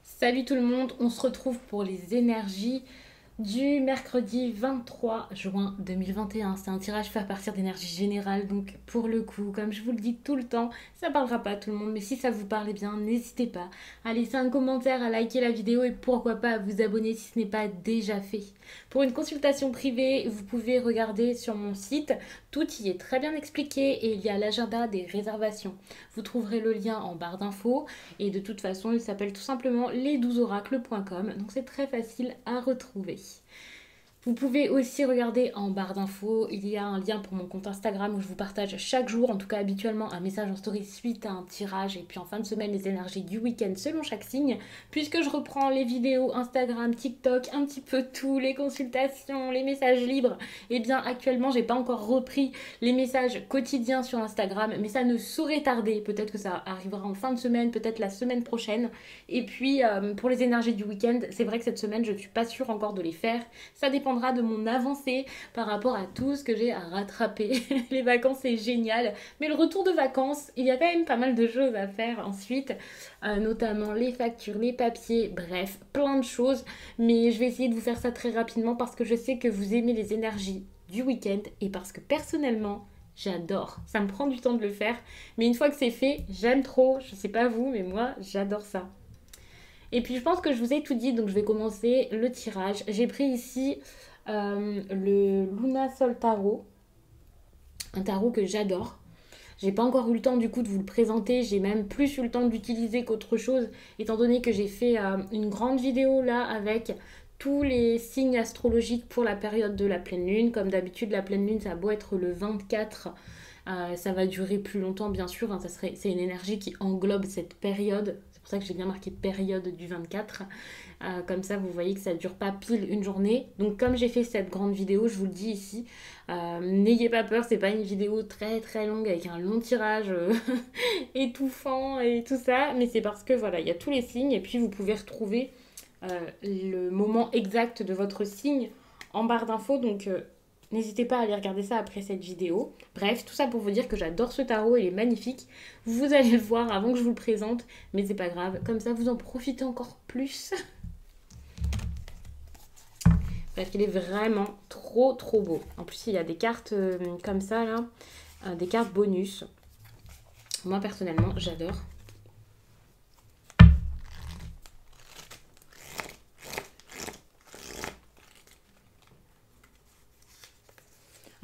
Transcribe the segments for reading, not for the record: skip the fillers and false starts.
Salut tout le monde, on se retrouve pour les énergies du mercredi 23 juin 2021. C'est un tirage fait à partir d'énergie générale, donc pour le coup, comme je vous le dis tout le temps, ça parlera pas à tout le monde, mais si ça vous parle bien, n'hésitez pas à laisser un commentaire, à liker la vidéo et pourquoi pas à vous abonner si ce n'est pas déjà fait. Pour une consultation privée, vous pouvez regarder sur mon site, tout y est très bien expliqué et il y a l'agenda des réservations. Vous trouverez le lien en barre d'infos et de toute façon, il s'appelle tout simplement les12oracles.com, donc c'est très facile à retrouver. Vous pouvez aussi regarder en barre d'infos, il y a un lien pour mon compte Instagram où je vous partage chaque jour, en tout cas habituellement, un message en story suite à un tirage et puis en fin de semaine les énergies du week-end selon chaque signe, puisque je reprends les vidéos Instagram, TikTok, un petit peu tout, les consultations, les messages libres. Et bien actuellement j'ai pas encore repris les messages quotidiens sur Instagram, mais ça ne saurait tarder, peut-être que ça arrivera en fin de semaine, peut-être la semaine prochaine. Et puis pour les énergies du week-end, c'est vrai que cette semaine je ne suis pas sûre encore de les faire, ça dépend de mon avancée par rapport à tout ce que j'ai à rattraper. Les vacances c'est génial, mais le retour de vacances, il y a quand même pas mal de choses à faire ensuite, notamment les factures, les papiers, bref, plein de choses. Mais je vais essayer de vous faire ça très rapidement parce que je sais que vous aimez les énergies du week-end et parce que personnellement, j'adore. Ça me prend du temps de le faire, mais une fois que c'est fait, j'aime trop. Je sais pas vous, mais moi, j'adore ça. Et puis je pense que je vous ai tout dit, donc je vais commencer le tirage. J'ai pris ici le Luna Sol Tarot, un tarot que j'adore. J'ai pas encore eu le temps du coup de vous le présenter, j'ai même plus eu le temps d'utiliser qu'autre chose, étant donné que j'ai fait une grande vidéo là avec tous les signes astrologiques pour la période de la pleine lune. Comme d'habitude, la pleine lune, ça a beau être le 24, ça va durer plus longtemps bien sûr, hein, c'est une énergie qui englobe cette période. C'est pour ça que j'ai bien marqué période du 24. Comme ça, vous voyez que ça ne dure pas pile une journée. Donc comme j'ai fait cette grande vidéo, je vous le dis ici, n'ayez pas peur, c'est pas une vidéo très très longue avec un long tirage étouffant et tout ça. Mais c'est parce que voilà, il y a tous les signes et puis vous pouvez retrouver le moment exact de votre signe en barre d'infos. Donc n'hésitez pas à aller regarder ça après cette vidéo. Bref, tout ça pour vous dire que j'adore ce tarot, il est magnifique. Vous allez le voir avant que je vous le présente, mais c'est pas grave, comme ça vous en profitez encore plus. Bref, il est vraiment trop trop beau. En plus, il y a des cartes comme ça là, des cartes bonus. Moi personnellement, j'adore.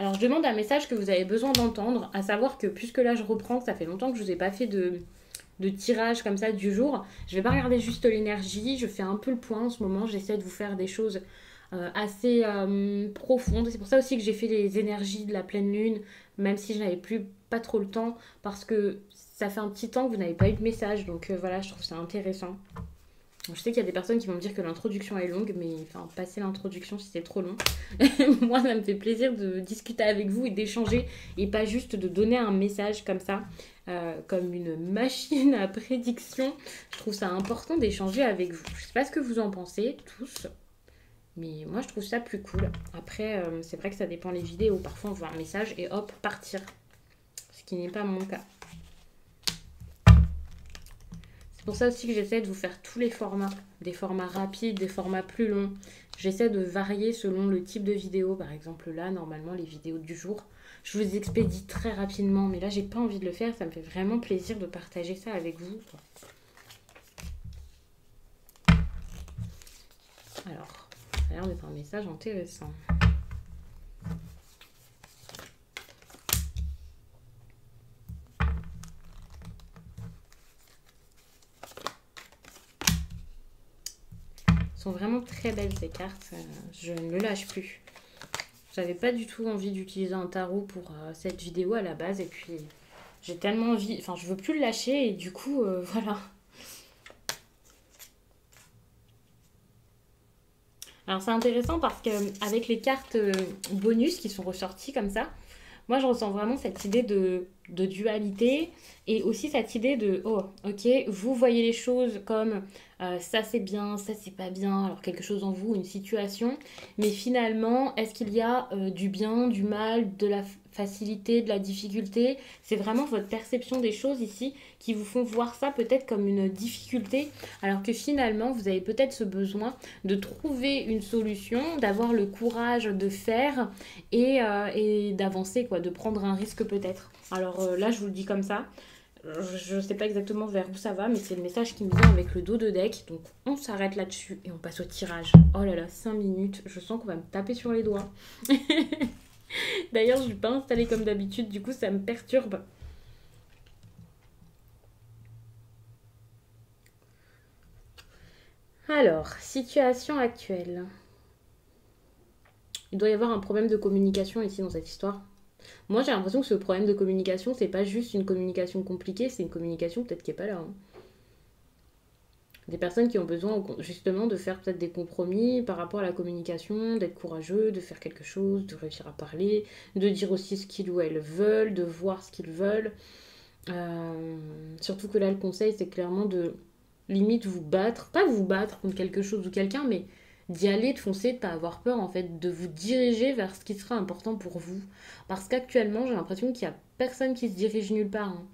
Alors je demande un message que vous avez besoin d'entendre, à savoir que puisque là je reprends, ça fait longtemps que je ne vous ai pas fait de tirage comme ça du jour, je vais pas regarder juste l'énergie, je fais un peu le point en ce moment, j'essaie de vous faire des choses assez profondes. C'est pour ça aussi que j'ai fait les énergies de la pleine lune, même si je n'avais plus pas trop le temps, parce que ça fait un petit temps que vous n'avez pas eu de message, donc voilà, je trouve ça intéressant. Je sais qu'il y a des personnes qui vont me dire que l'introduction est longue, mais enfin, passer l'introduction si c'est trop long. Moi, ça me fait plaisir de discuter avec vous et d'échanger et pas juste de donner un message comme ça, comme une machine à prédiction. Je trouve ça important d'échanger avec vous. Je sais pas ce que vous en pensez tous, mais moi, je trouve ça plus cool. Après, c'est vrai que ça dépend les vidéos. Parfois, on voit un message et hop, partir. Ce qui n'est pas mon cas. C'est pour ça aussi que j'essaie de vous faire tous les formats, des formats rapides, des formats plus longs. J'essaie de varier selon le type de vidéo. Par exemple là, normalement les vidéos du jour, je vous expédie très rapidement, mais là j'ai pas envie de le faire, ça me fait vraiment plaisir de partager ça avec vous. Alors, ça a l'air d'être un message intéressant. Sont vraiment très belles ces cartes, je ne le lâche plus. J'avais pas du tout envie d'utiliser un tarot pour cette vidéo à la base et puis j'ai tellement envie, enfin je veux plus le lâcher et du coup voilà. Alors c'est intéressant parce que avec les cartes bonus qui sont ressorties comme ça, moi je ressens vraiment cette idée de dualité et aussi cette idée de oh ok, vous voyez les choses comme ça c'est bien, ça c'est pas bien, alors quelque chose en vous, une situation, mais finalement, est-ce qu'il y a du bien, du mal, de la facilité, de la difficulté? C'est vraiment votre perception des choses ici qui vous font voir ça peut-être comme une difficulté, alors que finalement, vous avez peut-être ce besoin de trouver une solution, d'avoir le courage de faire et d'avancer, quoi, de prendre un risque peut-être. Alors là, je vous le dis comme ça. Je ne sais pas exactement vers où ça va, mais c'est le message qui me vient avec le dos de deck. Donc on s'arrête là-dessus et on passe au tirage. Oh là là, 5 minutes. Je sens qu'on va me taper sur les doigts. D'ailleurs, je ne suis pas installée comme d'habitude, du coup ça me perturbe. Alors, situation actuelle. Il doit y avoir un problème de communication ici dans cette histoire. Moi, j'ai l'impression que ce problème de communication, c'est pas juste une communication compliquée, c'est une communication peut-être qui est pas là, hein. Des personnes qui ont besoin justement de faire peut-être des compromis par rapport à la communication, d'être courageux, de faire quelque chose, de réussir à parler, de dire aussi ce qu'ils ou elles veulent, de voir ce qu'ils veulent. Surtout que là, le conseil, c'est clairement de limite vous battre, pas vous battre contre quelque chose ou quelqu'un, mais d'y aller, de foncer, de pas avoir peur en fait, de vous diriger vers ce qui sera important pour vous. Parce qu'actuellement, j'ai l'impression qu'il y a personne qui se dirige nulle part, hein.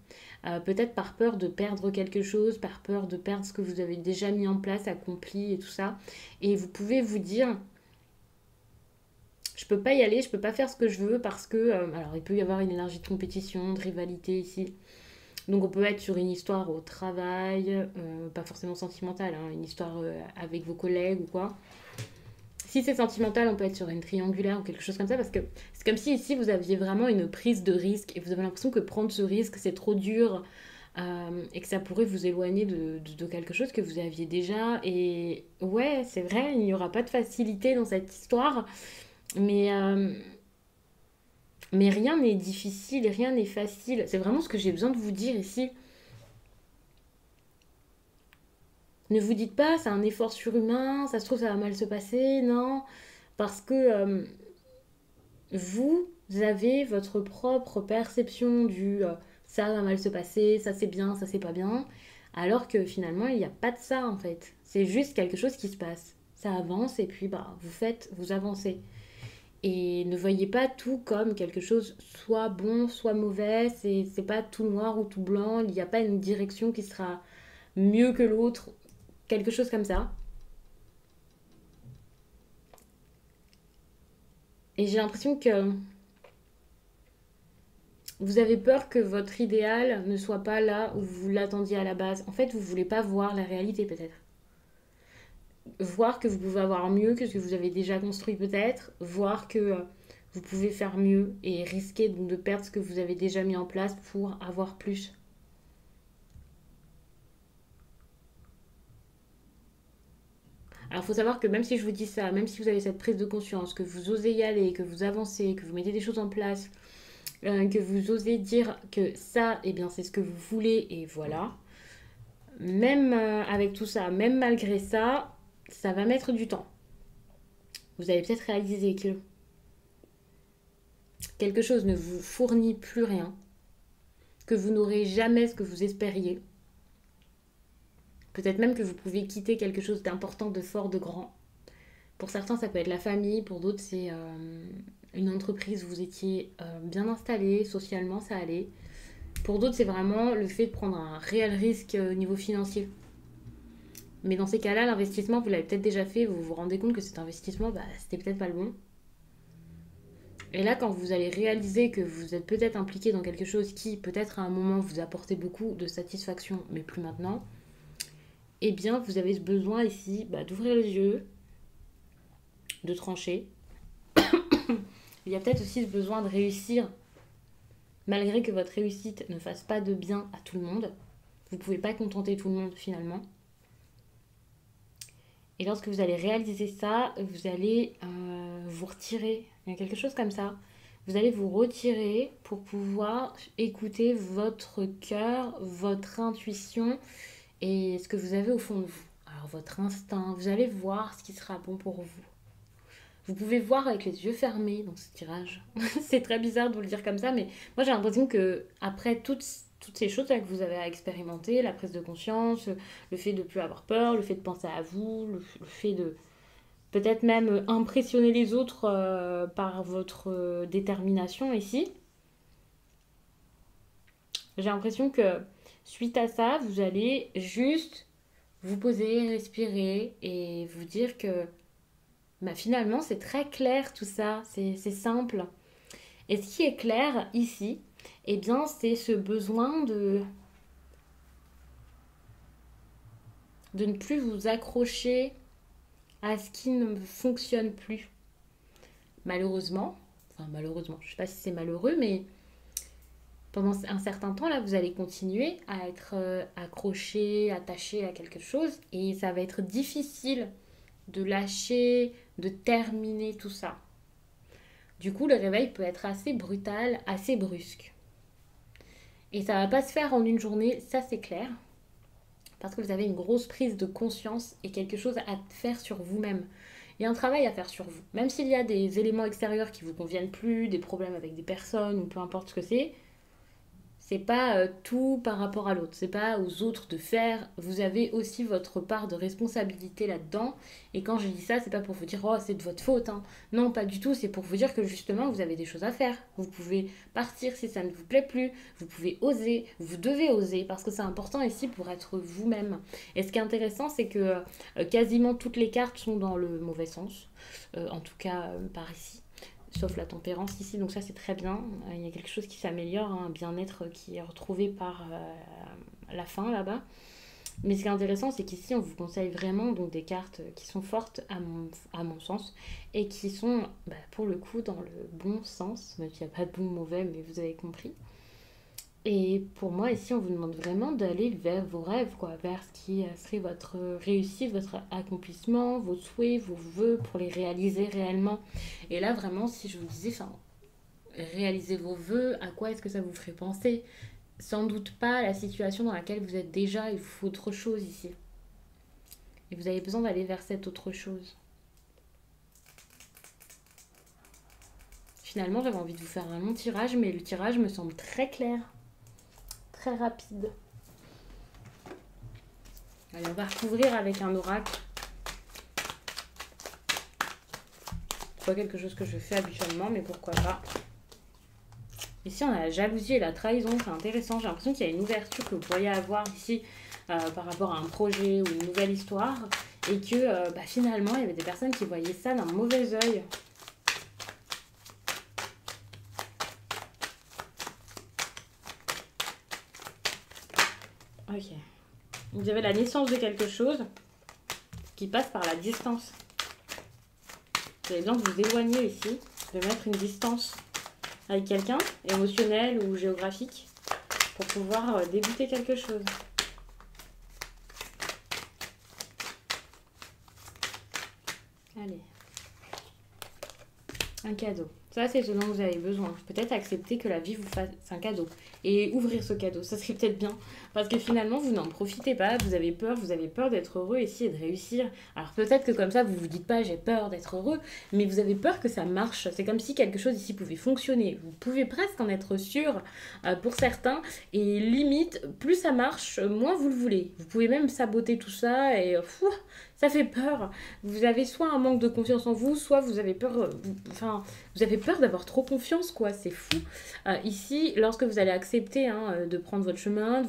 Peut-être par peur de perdre quelque chose, par peur de perdre ce que vous avez déjà mis en place, accompli et tout ça. Et vous pouvez vous dire, je peux pas y aller, je peux pas faire ce que je veux parce que, alors il peut y avoir une énergie de compétition, de rivalité ici. Donc on peut être sur une histoire au travail, pas forcément sentimentale, hein, une histoire avec vos collègues ou quoi. Si c'est sentimental, on peut être sur une triangulaire ou quelque chose comme ça, parce que c'est comme si ici vous aviez vraiment une prise de risque et vous avez l'impression que prendre ce risque c'est trop dur, et que ça pourrait vous éloigner de quelque chose que vous aviez déjà. Et ouais, c'est vrai, il n'y aura pas de facilité dans cette histoire, mais, euh, mais rien n'est difficile et rien n'est facile. C'est vraiment ce que j'ai besoin de vous dire ici. Ne vous dites pas, c'est un effort surhumain, ça se trouve, ça va mal se passer, non. Parce que vous avez votre propre perception du ça va mal se passer, ça c'est bien, ça c'est pas bien. Alors que finalement, il n'y a pas de ça en fait. C'est juste quelque chose qui se passe. Ça avance et puis bah, vous faites, vous avancez. Et ne voyez pas tout comme quelque chose soit bon, soit mauvais. C'est pas tout noir ou tout blanc. Il n'y a pas une direction qui sera mieux que l'autre. Quelque chose comme ça. Et j'ai l'impression que vous avez peur que votre idéal ne soit pas là où vous l'attendiez à la base. En fait, vous voulez pas voir la réalité peut-être. Voir que vous pouvez avoir mieux que ce que vous avez déjà construit peut-être. Voir que vous pouvez faire mieux et risquer donc de perdre ce que vous avez déjà mis en place pour avoir plus. Alors, il faut savoir que même si je vous dis ça, même si vous avez cette prise de conscience, que vous osez y aller, que vous avancez, que vous mettez des choses en place, que vous osez dire que ça, eh bien, c'est ce que vous voulez et voilà. Même avec tout ça, même malgré ça, ça va mettre du temps. Vous allez peut-être réaliser que quelque chose ne vous fournit plus rien, que vous n'aurez jamais ce que vous espériez. Peut-être même que vous pouvez quitter quelque chose d'important, de fort, de grand. Pour certains, ça peut être la famille, pour d'autres, c'est une entreprise, vous étiez bien installé, socialement, ça allait. Pour d'autres, c'est vraiment le fait de prendre un réel risque au niveau financier. Mais dans ces cas-là, l'investissement, vous l'avez peut-être déjà fait, vous vous rendez compte que cet investissement, bah, c'était peut-être pas le bon. Et là, quand vous allez réaliser que vous êtes peut-être impliqué dans quelque chose qui, peut-être à un moment, vous apportait beaucoup de satisfaction, mais plus maintenant, eh bien, vous avez ce besoin ici bah, d'ouvrir les yeux, de trancher. Il y a peut-être aussi ce besoin de réussir, malgré que votre réussite ne fasse pas de bien à tout le monde. Vous ne pouvez pas contenter tout le monde finalement. Et lorsque vous allez réaliser ça, vous allez vous retirer. Il y a quelque chose comme ça. Vous allez vous retirer pour pouvoir écouter votre cœur, votre intuition et ce que vous avez au fond de vous. Alors votre instinct, vous allez voir ce qui sera bon pour vous. Vous pouvez voir avec les yeux fermés dans ce tirage. C'est très bizarre de vous le dire comme ça, mais moi j'ai l'impression que après toutes ces choses-là que vous avez à expérimenter, la prise de conscience, le fait de ne plus avoir peur, le fait de penser à vous, le fait de peut-être même impressionner les autres par votre détermination ici. J'ai l'impression que suite à ça, vous allez juste vous poser, respirer et vous dire que bah, finalement c'est très clair tout ça, c'est simple. Et ce qui est clair ici, eh bien c'est ce besoin de ne plus vous accrocher à ce qui ne fonctionne plus. Malheureusement, je ne sais pas si c'est malheureux, mais pendant un certain temps, là, vous allez continuer à être accroché, attaché à quelque chose, et ça va être difficile de lâcher, de terminer tout ça. Du coup, le réveil peut être assez brutal, assez brusque. Et ça va pas se faire en une journée, ça c'est clair, parce que vous avez une grosse prise de conscience et quelque chose à faire sur vous-même. Il y a un travail à faire sur vous. Même s'il y a des éléments extérieurs qui vous conviennent plus, des problèmes avec des personnes ou peu importe ce que c'est pas tout par rapport à l'autre. C'est pas aux autres de faire. Vous avez aussi votre part de responsabilité là-dedans. Et quand je dis ça, c'est pas pour vous dire oh c'est de votre faute. Hein. Non, pas du tout. C'est pour vous dire que justement vous avez des choses à faire. Vous pouvez partir si ça ne vous plaît plus. Vous pouvez oser. Vous devez oser parce que c'est important ici pour être vous-même. Et ce qui est intéressant, c'est que quasiment toutes les cartes sont dans le mauvais sens. En tout cas par ici. Sauf la tempérance ici, donc ça c'est très bien. Il y a quelque chose qui s'améliore, hein, un bien-être qui est retrouvé par la fin là-bas. Mais ce qui est intéressant, c'est qu'ici on vous conseille vraiment donc, des cartes qui sont fortes à mon sens et qui sont pour le coup dans le bon sens, même s'il n'y a pas de bon ou mauvais, mais vous avez compris. Et pour moi, ici, on vous demande vraiment d'aller vers vos rêves, quoi, vers ce qui serait votre réussite, votre accomplissement, vos souhaits, vos vœux pour les réaliser réellement. Et là, vraiment, si je vous disais, enfin, réaliser vos vœux, à quoi est-ce que ça vous ferait penser? Sans doute pas la situation dans laquelle vous êtes déjà, il vous faut autre chose ici. Et vous avez besoin d'aller vers cette autre chose. Finalement, j'avais envie de vous faire un long tirage, mais le tirage me semble très clair. Très rapide. Allez, on va recouvrir avec un oracle. C'est pas quelque chose que je fais habituellement, mais pourquoi pas. Ici, on a la jalousie et la trahison, c'est intéressant. J'ai l'impression qu'il y a une ouverture que vous pourriez avoir ici par rapport à un projet ou une nouvelle histoire. Et que finalement, il y avait des personnes qui voyaient ça d'un mauvais œil. Ok. Vous avez la naissance de quelque chose qui passe par la distance. Vous avez besoin de vous éloigner ici, de mettre une distance avec quelqu'un, émotionnel ou géographique, pour pouvoir débuter quelque chose. Allez. Un cadeau. Ça, c'est ce dont vous avez besoin. Peut-être accepter que la vie vous fasse un cadeau. Et ouvrir ce cadeau, ça serait peut-être bien. Parce que finalement, vous n'en profitez pas. Vous avez peur d'être heureux ici et de réussir. Alors peut-être que comme ça, vous vous dites pas j'ai peur d'être heureux. Mais vous avez peur que ça marche. C'est comme si quelque chose ici pouvait fonctionner. Vous pouvez presque en être sûr pour certains. Et limite, plus ça marche, moins vous le voulez. Vous pouvez même saboter tout ça et ça fait peur. Vous avez soit un manque de confiance en vous, soit vous avez peur, vous avez peur d'avoir trop confiance, quoi. C'est fou. Ici, lorsque vous allez accepter de prendre votre chemin, de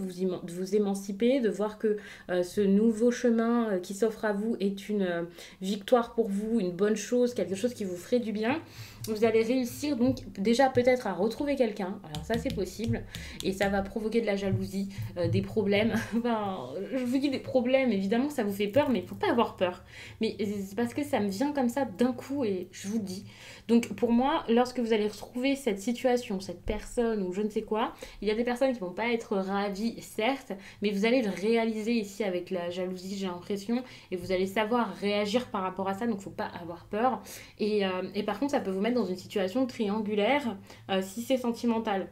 vous émanciper, de voir que ce nouveau chemin qui s'offre à vous est une victoire pour vous, une bonne chose, quelque chose qui vous ferait du bien, vous allez réussir donc déjà peut-être à retrouver quelqu'un. Alors ça c'est possible et ça va provoquer de la jalousie, des problèmes. Enfin, je vous dis des problèmes, évidemment ça vous fait peur, mais il ne faut pas avoir peur. Mais c'est parce que ça me vient comme ça d'un coup et je vous le dis. Donc pour moi, lorsque vous allez retrouver cette situation, cette personne ou je ne sais quoi, il y a des personnes qui ne vont pas être ravies, certes, mais vous allez le réaliser ici avec la jalousie, j'ai l'impression, et vous allez savoir réagir par rapport à ça, donc il ne faut pas avoir peur. Et par contre, ça peut vous mettre dans une situation triangulaire si c'est sentimental.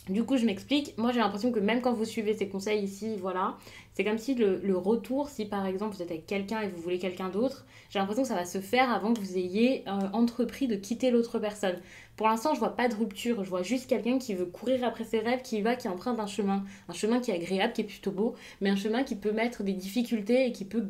Du coup, je m'explique. Moi, j'ai l'impression que même quand vous suivez ces conseils ici, voilà, c'est comme si le retour, si par exemple vous êtes avec quelqu'un et vous voulez quelqu'un d'autre, j'ai l'impression que ça va se faire avant que vous ayez entrepris de quitter l'autre personne. Pour l'instant, je vois pas de rupture. Je vois juste quelqu'un qui veut courir après ses rêves, qui va, qui emprunte un chemin qui est agréable, qui est plutôt beau, mais un chemin qui peut mettre des difficultés et qui peut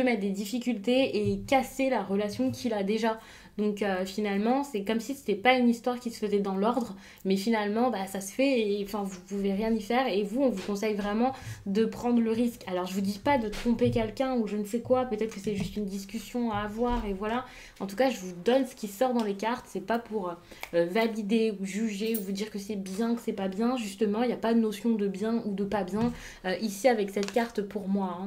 mettre des difficultés et casser la relation qu'il a déjà. Donc finalement, c'est comme si c'était pas une histoire qui se faisait dans l'ordre, mais finalement, bah, ça se fait et enfin, vous pouvez rien y faire. Et vous, on vous conseille vraiment de prendre le risque. Alors, je vous dis pas de tromper quelqu'un ou je ne sais quoi, peut-être que c'est juste une discussion à avoir et voilà. En tout cas, je vous donne ce qui sort dans les cartes. C'est pas pour valider ou juger ou vous dire que c'est bien, que c'est pas bien. Justement, il n'y a pas de notion de bien ou de pas bien ici avec cette carte pour moi,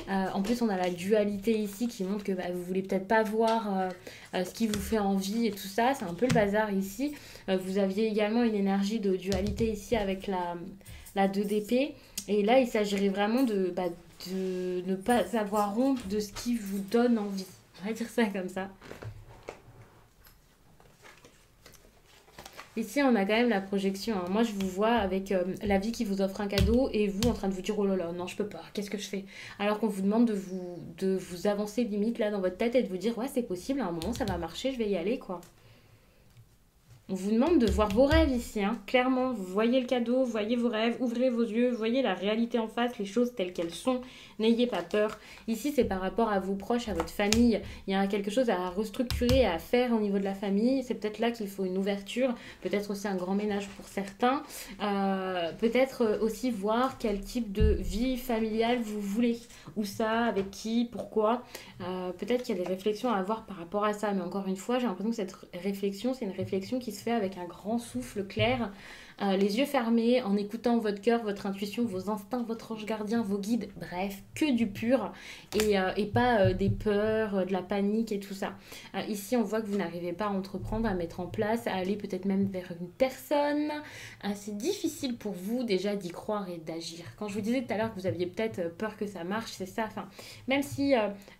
hein. En plus, on a la dualité ici qui montre que bah, vous voulez peut-être pas voir ce qui vous fait envie et tout ça. C'est un peu le bazar ici. Vous aviez également une énergie de dualité ici avec la 2 d'épée. Et là, il s'agirait vraiment de ne pas avoir honte de ce qui vous donne envie. On va dire ça comme ça. Ici, on a quand même la projection, hein. Moi, je vous vois avec la vie qui vous offre un cadeau et vous en train de vous dire oh là là, non, je peux pas, qu'est-ce que je fais? Alors qu'on vous demande de vous avancer limite là dans votre tête et de vous dire ouais, c'est possible, à un moment ça va marcher, je vais y aller quoi. On vous demande de voir vos rêves ici, hein. Clairement. Vous voyez le cadeau, vous voyez vos rêves, ouvrez vos yeux, voyez la réalité en face, les choses telles qu'elles sont. N'ayez pas peur. Ici, c'est par rapport à vos proches, à votre famille. Il y a quelque chose à restructurer, à faire au niveau de la famille. C'est peut-être là qu'il faut une ouverture, peut-être aussi un grand ménage pour certains. Peut-être aussi voir quel type de vie familiale vous voulez. Où ça, avec qui, pourquoi. Peut-être qu'il y a des réflexions à avoir par rapport à ça. Mais encore une fois, j'ai l'impression que cette réflexion, c'est une réflexion qui se fait avec un grand souffle clair, les yeux fermés, en écoutant votre cœur, votre intuition, vos instincts, votre ange gardien, vos guides, bref, que du pur et pas des peurs, de la panique et tout ça. Ici, on voit que vous n'arrivez pas à entreprendre, à mettre en place, à aller peut-être même vers une personne. C'est difficile pour vous déjà d'y croire et d'agir. Quand je vous disais tout à l'heure que vous aviez peut-être peur que ça marche, c'est ça. Enfin, même si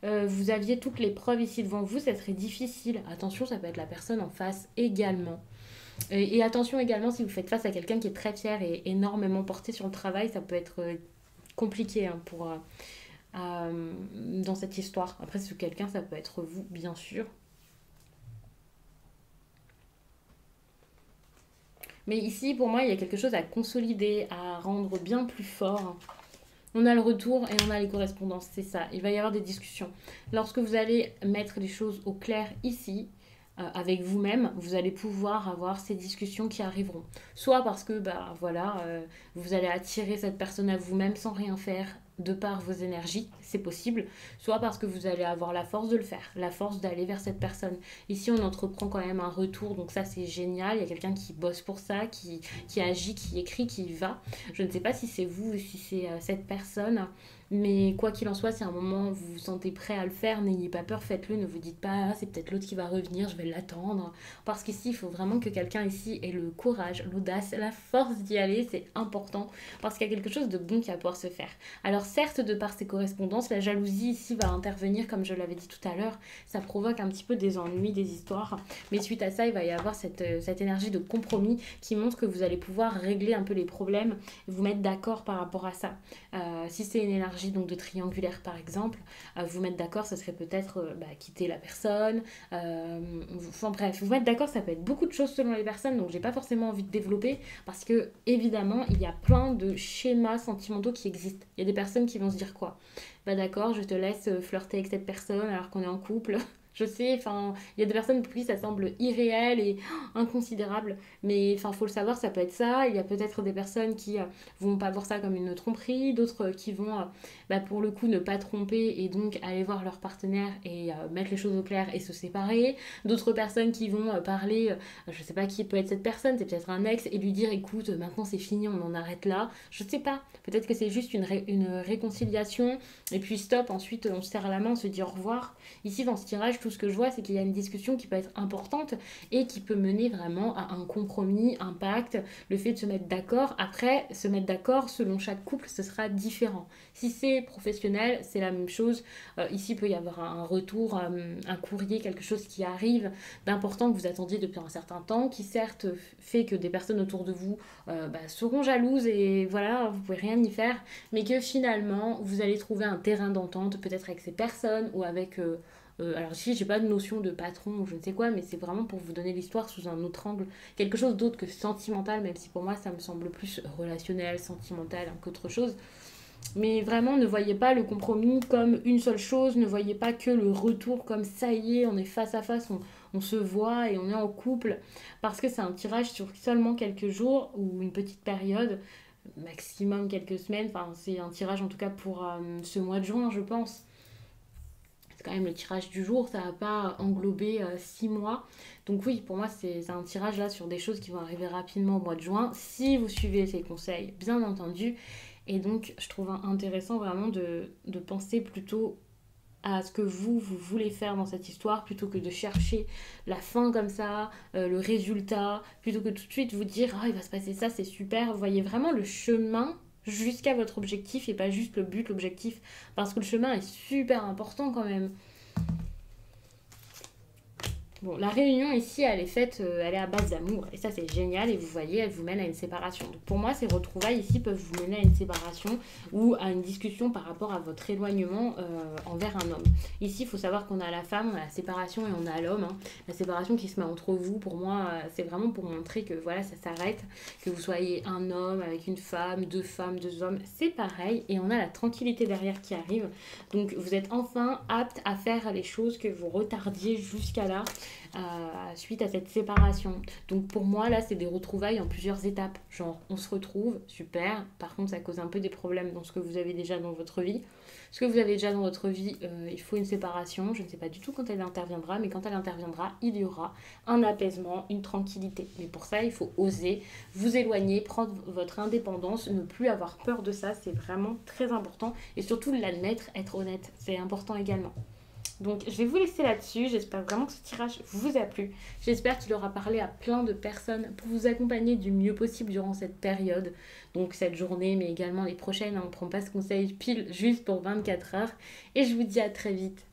vous aviez toutes les preuves ici devant vous, ça serait difficile. Attention, ça peut être la personne en face également. Et attention également, si vous faites face à quelqu'un qui est très fier et énormément porté sur le travail, ça peut être compliqué hein, dans cette histoire. Après, si c'est quelqu'un, ça peut être vous, bien sûr. Mais ici, pour moi, il y a quelque chose à consolider, à rendre bien plus fort. On a le retour et on a les correspondances, c'est ça. Il va y avoir des discussions. Lorsque vous allez mettre les choses au clair ici, avec vous-même, vous allez pouvoir avoir ces discussions qui arriveront. Soit parce que bah voilà, vous allez attirer cette personne à vous-même sans rien faire de par vos énergies, c'est possible, soit parce que vous allez avoir la force de le faire, la force d'aller vers cette personne. Ici, on entreprend quand même un retour, donc ça c'est génial, il y a quelqu'un qui bosse pour ça, qui agit, qui écrit, qui y va. Je ne sais pas si c'est vous ou si c'est cette personne, mais quoi qu'il en soit, si à un moment vous vous sentez prêt à le faire, n'ayez pas peur, faites-le. Ne vous dites pas, ah, c'est peut-être l'autre qui va revenir, je vais l'attendre. Parce qu'ici, il faut vraiment que quelqu'un ici ait le courage, l'audace, la force d'y aller. C'est important parce qu'il y a quelque chose de bon qui va pouvoir se faire. Alors certes, de par ces correspondances, la jalousie ici va intervenir, comme je l'avais dit tout à l'heure. Ça provoque un petit peu des ennuis, des histoires. Mais suite à ça, il va y avoir cette énergie de compromis qui montre que vous allez pouvoir régler un peu les problèmes et vous mettre d'accord par rapport à ça. Si c'est une énergie donc de triangulaire par exemple, vous mettre d'accord, ça serait peut-être quitter la personne. Enfin bref, vous mettre d'accord, ça peut être beaucoup de choses selon les personnes, donc j'ai pas forcément envie de développer parce que évidemment il y a plein de schémas sentimentaux qui existent. Il y a des personnes qui vont se dire quoi? Bah d'accord, je te laisse flirter avec cette personne alors qu'on est en couple. Je sais, enfin, il y a des personnes pour qui ça semble irréel et inconsidérable, mais enfin, faut le savoir, ça peut être ça. Il y a peut-être des personnes qui vont pas voir ça comme une tromperie, d'autres qui vont, pour le coup, ne pas tromper et donc aller voir leur partenaire et mettre les choses au clair et se séparer. D'autres personnes qui vont parler, je sais pas qui peut être cette personne, c'est peut-être un ex, et lui dire, écoute, maintenant c'est fini, on en arrête là. Je sais pas, peut-être que c'est juste une réconciliation et puis stop, ensuite on se serre la main, on se dit au revoir. Ici, dans ce tirage, tout ce que je vois, c'est qu'il y a une discussion qui peut être importante et qui peut mener vraiment à un compromis, un pacte, le fait de se mettre d'accord. Après, se mettre d'accord, selon chaque couple, ce sera différent. Si c'est professionnel, c'est la même chose. Ici, il peut y avoir un retour, un courrier, quelque chose qui arrive d'important que vous attendiez depuis un certain temps, qui certes fait que des personnes autour de vous seront jalouses et voilà, vous pouvez rien y faire, mais que finalement, vous allez trouver un terrain d'entente, peut-être avec ces personnes ou avec... alors ici, j'ai pas de notion de patron ou je ne sais quoi, mais c'est vraiment pour vous donner l'histoire sous un autre angle, quelque chose d'autre que sentimental, même si pour moi ça me semble plus relationnel, sentimental qu'autre chose. Mais vraiment, ne voyez pas le compromis comme une seule chose, ne voyez pas que le retour comme ça y est, on est face à face, on se voit et on est en couple. Parce que c'est un tirage sur seulement quelques jours ou une petite période, maximum quelques semaines. Enfin, c'est un tirage en tout cas pour ce mois de juin, je pense. C'est quand même le tirage du jour, ça va pas englober 6 mois. Donc oui, pour moi, c'est un tirage là sur des choses qui vont arriver rapidement au mois de juin, si vous suivez ces conseils, bien entendu. Et donc, je trouve intéressant vraiment de penser plutôt à ce que vous voulez faire dans cette histoire, plutôt que de chercher la fin comme ça, le résultat, plutôt que tout de suite vous dire « Ah, il va se passer ça, c'est super ». Vous voyez vraiment le chemin jusqu'à votre objectif et pas juste le but, l'objectif. Parce que le chemin est super important quand même. Bon, la réunion ici, elle est faite, elle est à base d'amour. Et ça, c'est génial. Et vous voyez, elle vous mène à une séparation. Donc pour moi, ces retrouvailles ici peuvent vous mener à une séparation ou à une discussion par rapport à votre éloignement envers un homme. Ici, il faut savoir qu'on a la femme, on a la séparation et on a l'homme. Hein. La séparation qui se met entre vous, pour moi, c'est vraiment pour montrer que voilà, ça s'arrête. Que vous soyez un homme avec une femme, deux hommes, c'est pareil. Et on a la tranquillité derrière qui arrive. Donc vous êtes enfin apte à faire les choses que vous retardiez jusqu'à là. Suite à cette séparation. Donc pour moi, là, c'est des retrouvailles en plusieurs étapes. Genre, on se retrouve, super. Par contre, ça cause un peu des problèmes dans ce que vous avez déjà dans votre vie. Ce que vous avez déjà dans votre vie, il faut une séparation. Je ne sais pas du tout quand elle interviendra, mais quand elle interviendra, il y aura un apaisement, une tranquillité. Mais pour ça, il faut oser vous éloigner, prendre votre indépendance, ne plus avoir peur de ça. C'est vraiment très important. Et surtout, l'admettre, être honnête. C'est important également. Donc je vais vous laisser là-dessus, j'espère vraiment que ce tirage vous a plu, j'espère qu'il aura parlé à plein de personnes pour vous accompagner du mieux possible durant cette période, donc cette journée mais également les prochaines, on ne prend pas ce conseil pile juste pour 24 heures et je vous dis à très vite.